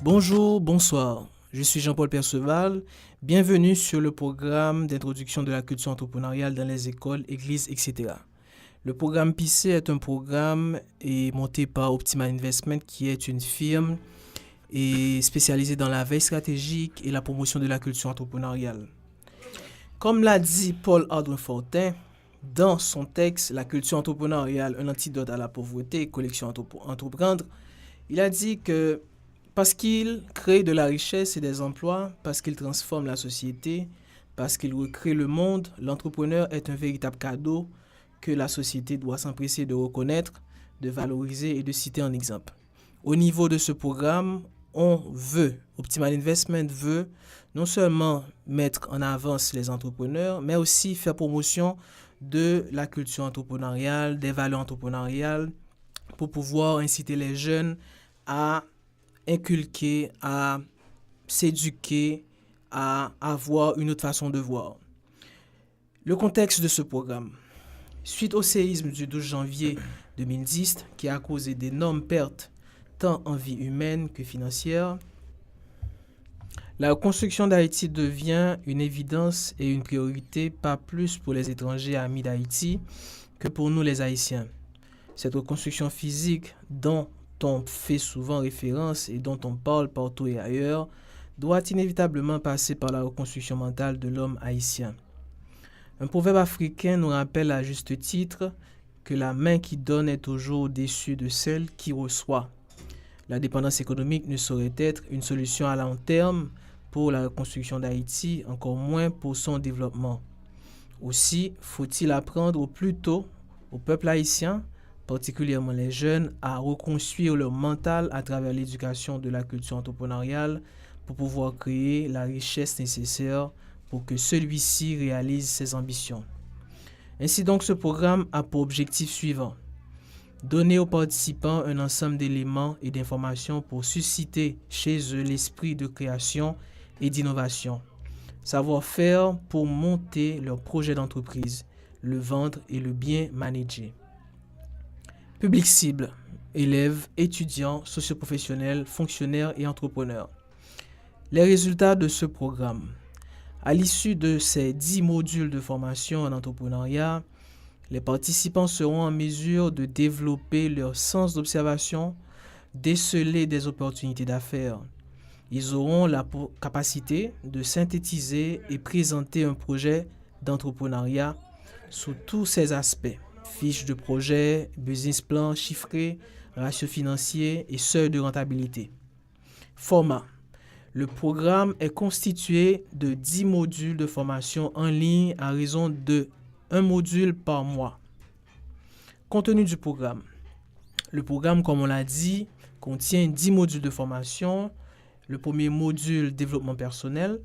Bonjour, bonsoir. Je suis Jean-Paul Perceval. Bienvenue sur le programme d'introduction de la culture entrepreneuriale dans les écoles, églises, etc. Le programme PC est un programme monté par Optimal Investment, qui est une firme spécialisée dans la veille stratégique et la promotion de la culture entrepreneuriale. Comme l'a dit Paul Hardwin Fortin dans son texte La culture entrepreneuriale, un antidote à la pauvreté, collection Entreprendre, il a dit que parce qu'il crée de la richesse et des emplois, parce qu'il transforme la société, parce qu'il recrée le monde, l'entrepreneur est un véritable cadeau que la société doit s'empresser de reconnaître, de valoriser et de citer en exemple. Au niveau de ce programme, Optimal Investment veut non seulement mettre en avance les entrepreneurs, mais aussi faire promotion de la culture entrepreneuriale, des valeurs entrepreneuriales, pour pouvoir inciter les jeunes à inculquer, à s'éduquer, à avoir une autre façon de voir. Le contexte de ce programme. Suite au séisme du 12 janvier 2010, qui a causé d'énormes pertes, tant en vie humaine que financière, la reconstruction d'Haïti devient une évidence et une priorité, pas plus pour les étrangers amis d'Haïti que pour nous les Haïtiens. Cette reconstruction physique dont on fait souvent référence et dont on parle partout et ailleurs, doit inévitablement passer par la reconstruction mentale de l'homme haïtien. Un proverbe africain nous rappelle à juste titre que la main qui donne est toujours au-dessus de celle qui reçoit. La dépendance économique ne saurait être une solution à long terme pour la reconstruction d'Haïti, encore moins pour son développement. Aussi, faut-il apprendre au plus tôt au peuple haïtien, particulièrement les jeunes, à reconstruire leur mental à travers l'éducation de la culture entrepreneuriale pour pouvoir créer la richesse nécessaire pour que celui-ci réalise ses ambitions. Ainsi donc, ce programme a pour objectif suivant: donner aux participants un ensemble d'éléments et d'informations pour susciter chez eux l'esprit de création et d'innovation, savoir-faire pour monter leur projet d'entreprise, le vendre et le bien manager. Public cible: élèves, étudiants, socioprofessionnels, fonctionnaires et entrepreneurs. Les résultats de ce programme. À l'issue de ces 10 modules de formation en entrepreneuriat, les participants seront en mesure de développer leur sens d'observation, déceler des opportunités d'affaires. Ils auront la capacité de synthétiser et présenter un projet d'entrepreneuriat sous tous ses aspects: fiche de projet, business plan chiffré, ratio financier et seuil de rentabilité. Format. Le programme est constitué de 10 modules de formation en ligne à raison de 1 module par mois. Contenu du programme. Le programme, comme on l'a dit, contient 10 modules de formation. Le premier module, développement personnel.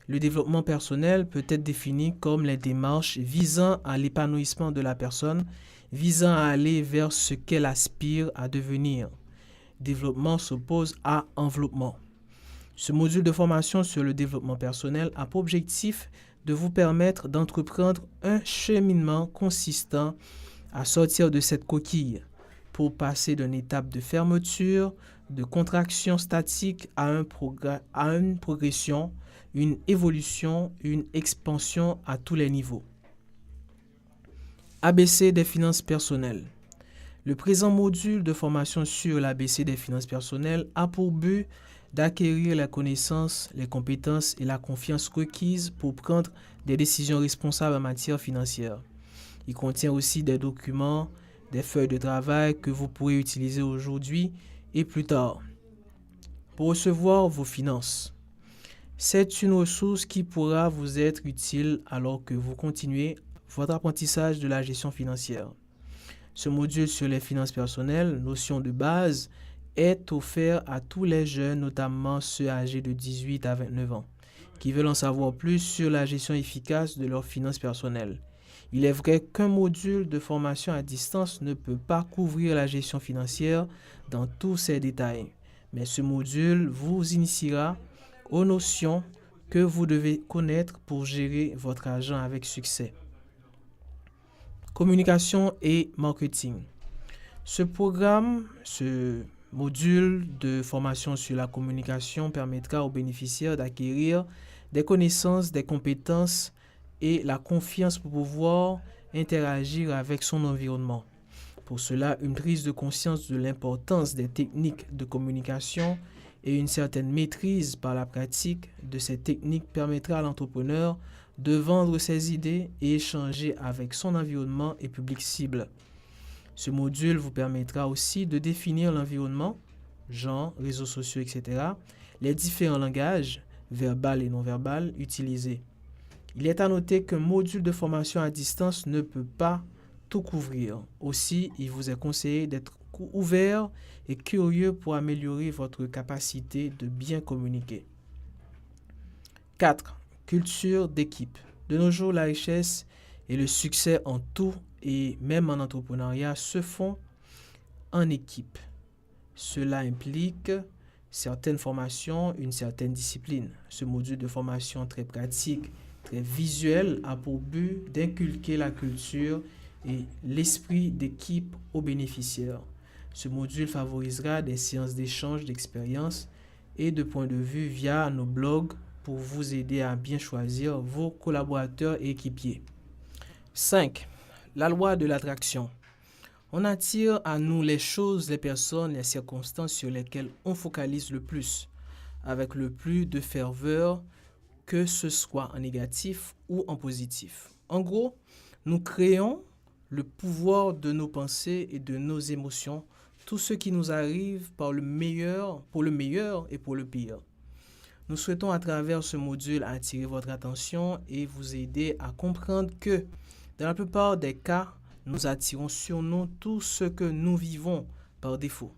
Le développement personnel peut être défini comme les démarches visant à l'épanouissement de la personne, visant à aller vers ce qu'elle aspire à devenir. Développement s'oppose à enveloppement. Ce module de formation sur le développement personnel a pour objectif de vous permettre d'entreprendre un cheminement consistant à sortir de cette coquille pour passer d'une étape de fermeture, de contraction statique à une progression, une évolution, une expansion à tous les niveaux. ABC des finances personnelles. Le présent module de formation sur l'ABC des finances personnelles a pour but d'acquérir la connaissance, les compétences et la confiance requises pour prendre des décisions responsables en matière financière. Il contient aussi des documents, des feuilles de travail que vous pourrez utiliser aujourd'hui et plus tard pour recevoir vos finances. C'est une ressource qui pourra vous être utile alors que vous continuez votre apprentissage de la gestion financière. Ce module sur les finances personnelles, notion de base, est offert à tous les jeunes, notamment ceux âgés de 18 à 29 ans, qui veulent en savoir plus sur la gestion efficace de leurs finances personnelles. Il est vrai qu'un module de formation à distance ne peut pas couvrir la gestion financière dans tous ses détails, mais ce module vous initiera aux notions que vous devez connaître pour gérer votre argent avec succès. Communication et marketing. Ce module de formation sur la communication permettra aux bénéficiaires d'acquérir des connaissances, des compétences et la confiance pour pouvoir interagir avec son environnement. Pour cela, une prise de conscience de l'importance des techniques de communication et une certaine maîtrise par la pratique de ces techniques permettra à l'entrepreneur de vendre ses idées et échanger avec son environnement et public cible. Ce module vous permettra aussi de définir l'environnement, genre, réseaux sociaux, etc., les différents langages, verbal et non-verbal, utilisés. Il est à noter qu'un module de formation à distance ne peut pas tout couvrir. Aussi, il vous est conseillé d'être ouvert et curieux pour améliorer votre capacité de bien communiquer. 4. Culture d'équipe. De nos jours, la richesse et le succès en tout et même en entrepreneuriat se font en équipe. Cela implique certaines formations, une certaine discipline. Ce module de formation très pratique, très visuel, a pour but d'inculquer la culture et l'esprit d'équipe aux bénéficiaires. Ce module favorisera des séances d'échange d'expériences et de points de vue via nos blogs pour vous aider à bien choisir vos collaborateurs et équipiers. 5. La loi de l'attraction. On attire à nous les choses, les personnes, les circonstances sur lesquelles on focalise le plus, avec le plus de ferveur, que ce soit en négatif ou en positif. En gros, nous créons le pouvoir de nos pensées et de nos émotions, tout ce qui nous arrive pour le meilleur et pour le pire. Nous souhaitons à travers ce module attirer votre attention et vous aider à comprendre que dans la plupart des cas, nous attirons sur nous tout ce que nous vivons par défaut.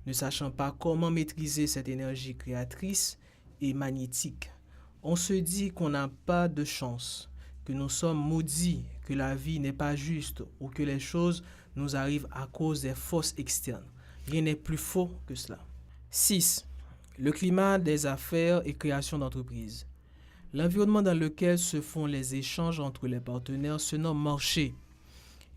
Ne sachant pas comment maîtriser cette énergie créatrice et magnétique, on se dit qu'on n'a pas de chance, que nous sommes maudits, que la vie n'est pas juste ou que les choses nous arrivent à cause des forces externes. Rien n'est plus faux que cela. 6. Le climat des affaires et création d'entreprises. L'environnement dans lequel se font les échanges entre les partenaires se nomme marché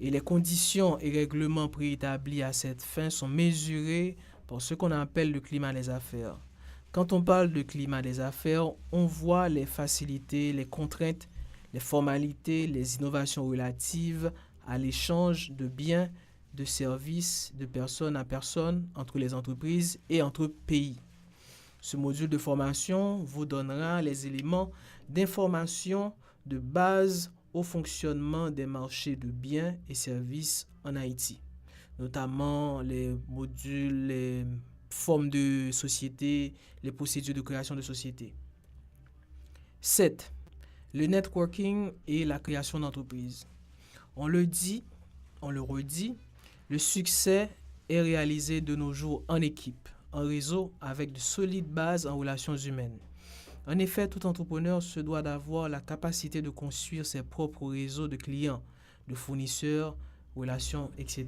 et les conditions et règlements préétablis à cette fin sont mesurés par ce qu'on appelle le climat des affaires. Quand on parle de climat des affaires, on voit les facilités, les contraintes, les formalités, les innovations relatives à l'échange de biens, de services, de personne à personne, entre les entreprises et entre pays. Ce module de formation vous donnera les éléments d'information de base au fonctionnement des marchés de biens et services en Haïti, notamment les modules, les formes de société, les procédures de création de société. 7. Le networking et la création d'entreprises. On le dit, on le redit, le succès est réalisé de nos jours en équipe, en réseau, avec de solides bases en relations humaines. En effet, tout entrepreneur se doit d'avoir la capacité de construire ses propres réseaux de clients, de fournisseurs, relations, etc.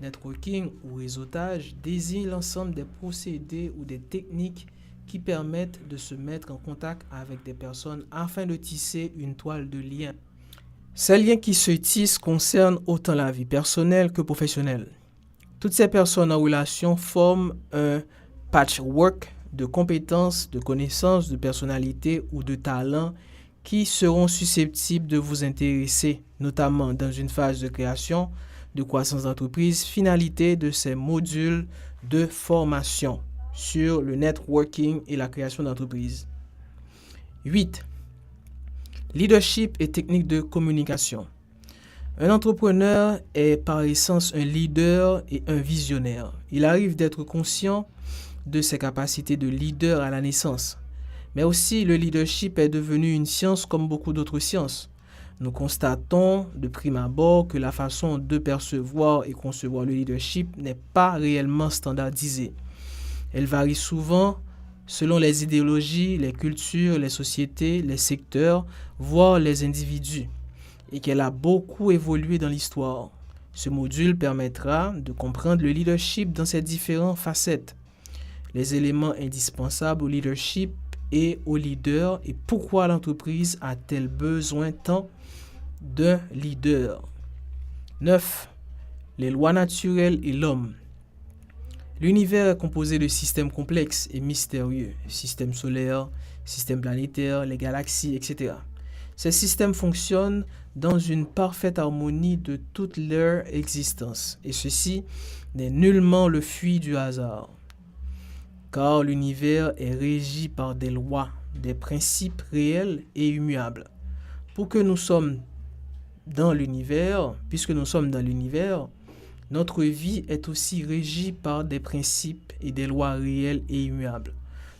Networking ou réseautage désigne l'ensemble des procédés ou des techniques qui permettent de se mettre en contact avec des personnes afin de tisser une toile de liens. Ces liens qui se tissent concernent autant la vie personnelle que professionnelle. Toutes ces personnes en relation forment un patchwork de compétences, de connaissances, de personnalités ou de talents qui seront susceptibles de vous intéresser, notamment dans une phase de création, de croissance d'entreprise, finalité de ces modules de formation sur le networking et la création d'entreprise. 8. Leadership et techniques de communication. Un entrepreneur est par essence un leader et un visionnaire. Il arrive d'être conscient de ses capacités de leader à la naissance. Mais aussi, le leadership est devenu une science comme beaucoup d'autres sciences. Nous constatons de prime abord que la façon de percevoir et concevoir le leadership n'est pas réellement standardisée. Elle varie souvent selon les idéologies, les cultures, les sociétés, les secteurs, voire les individus. et qu'elle a beaucoup évolué dans l'histoire. Ce module permettra de comprendre le leadership dans ses différentes facettes, les éléments indispensables au leadership et au leader et pourquoi l'entreprise a-t-elle besoin tant d'un leader. 9. Les lois naturelles et l'homme. L'univers est composé de systèmes complexes et mystérieux, systèmes solaires, systèmes planétaires, les galaxies, etc. Ces systèmes fonctionnent dans une parfaite harmonie de toute leur existence, et ceci n'est nullement le fruit du hasard. Car l'univers est régi par des lois, des principes réels et immuables. Puisque nous sommes dans l'univers, notre vie est aussi régie par des principes et des lois réelles et immuables.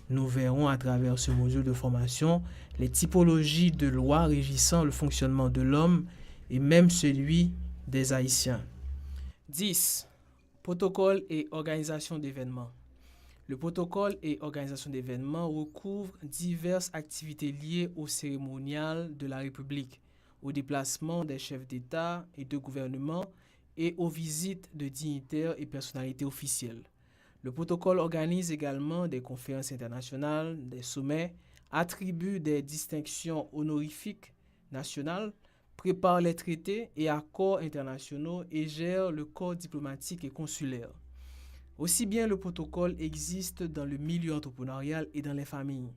Nous verrons à travers ce module de formation les typologies de lois régissant le fonctionnement de l'homme et même celui des Haïtiens. 10. Protocole et organisation d'événements. Le protocole et organisation d'événements recouvre diverses activités liées au cérémonial de la République, au déplacement des chefs d'État et de gouvernement et aux visites de dignitaires et personnalités officielles. Le protocole organise également des conférences internationales, des sommets, attribue des distinctions honorifiques nationales, prépare les traités et accords internationaux et gère le corps diplomatique et consulaire. Aussi bien le protocole existe dans le milieu entrepreneurial et dans les familles,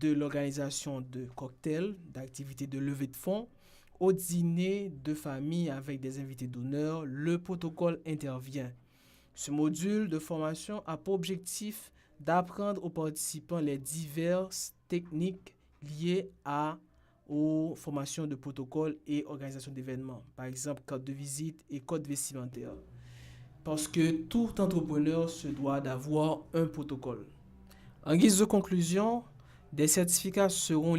de l'organisation de cocktails, d'activités de levée de fonds, au dîner de famille avec des invités d'honneur, le protocole intervient. Ce module de formation a pour objectif d'apprendre aux participants les diverses techniques liées aux formations de protocole et organisation d'événements, par exemple carte de visite et code vestimentaire. Parce que tout entrepreneur se doit d'avoir un protocole. En guise de conclusion, des certificats seront